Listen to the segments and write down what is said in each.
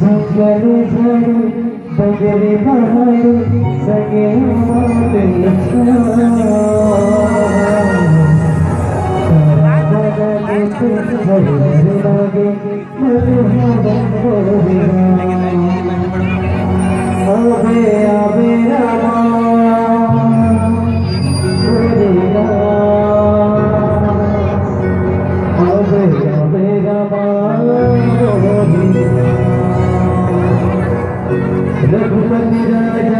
जंगल झाड़ी बगरी पहाड़ी सगे रघुपति राजा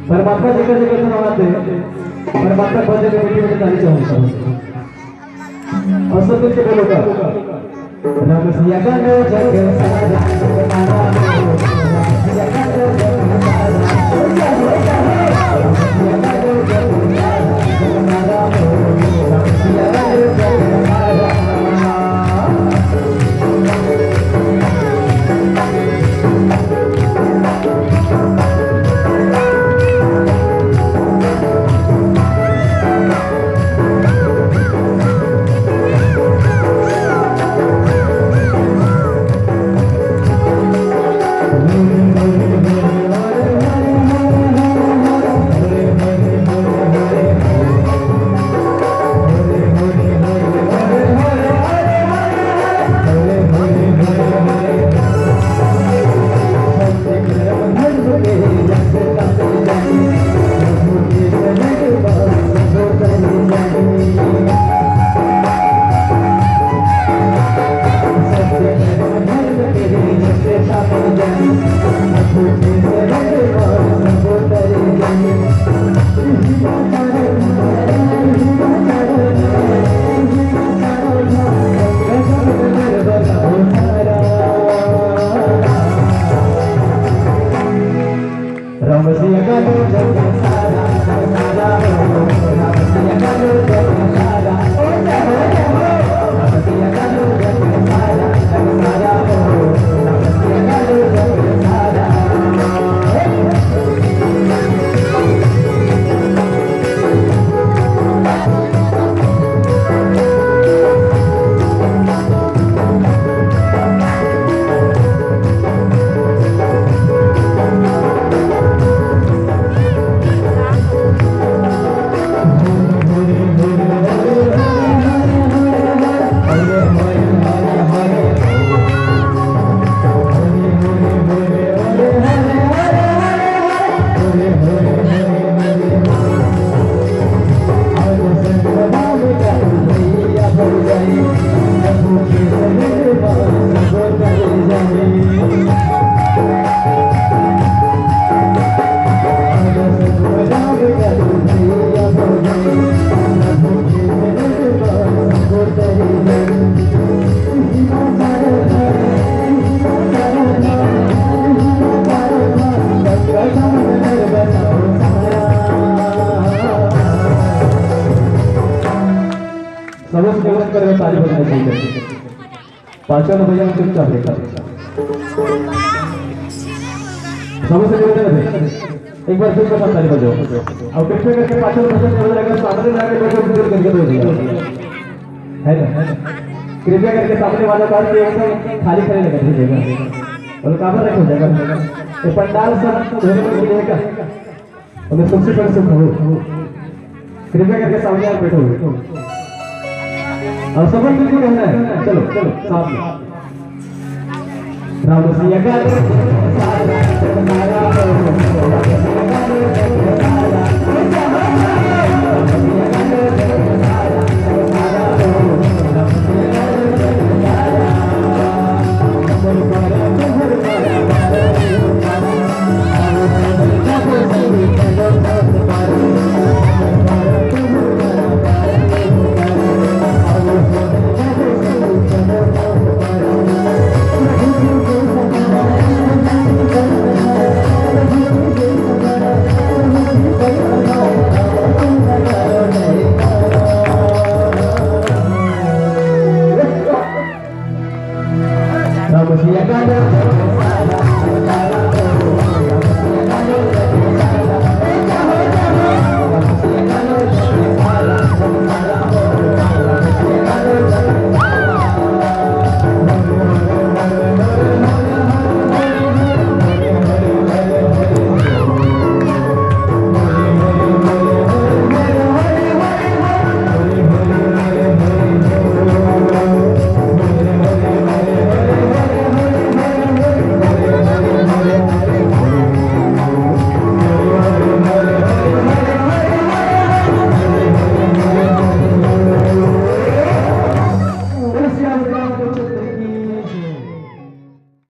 परमात्मा जगह जगह सुनाते परमात्मा बहुत जगह बैठी बैठी ताली चाहूंगा और सब मिलकर बोलो का राम सिया का नो जग सारा सिया का नो जग सारा सिया का नो जग पाचों भैया चुपचाप देखा समझ से एक बार फिर बता ताली बजाओ और कृपया करके पाचों बजा सामने जाके बैठो बुजुर्ग करके दो है ना कृपया करके सामने वाला बात खाली खड़े लगा दीजिएगा और काबर रख हो जाएगा ये पंडाल सब धोने में मिलेगा और सबसे पहले सुख हो कृपया करके सामने आप बैठो और सब बिल्कुल रहना है चलो चलो सामने राम सिया का Vamos a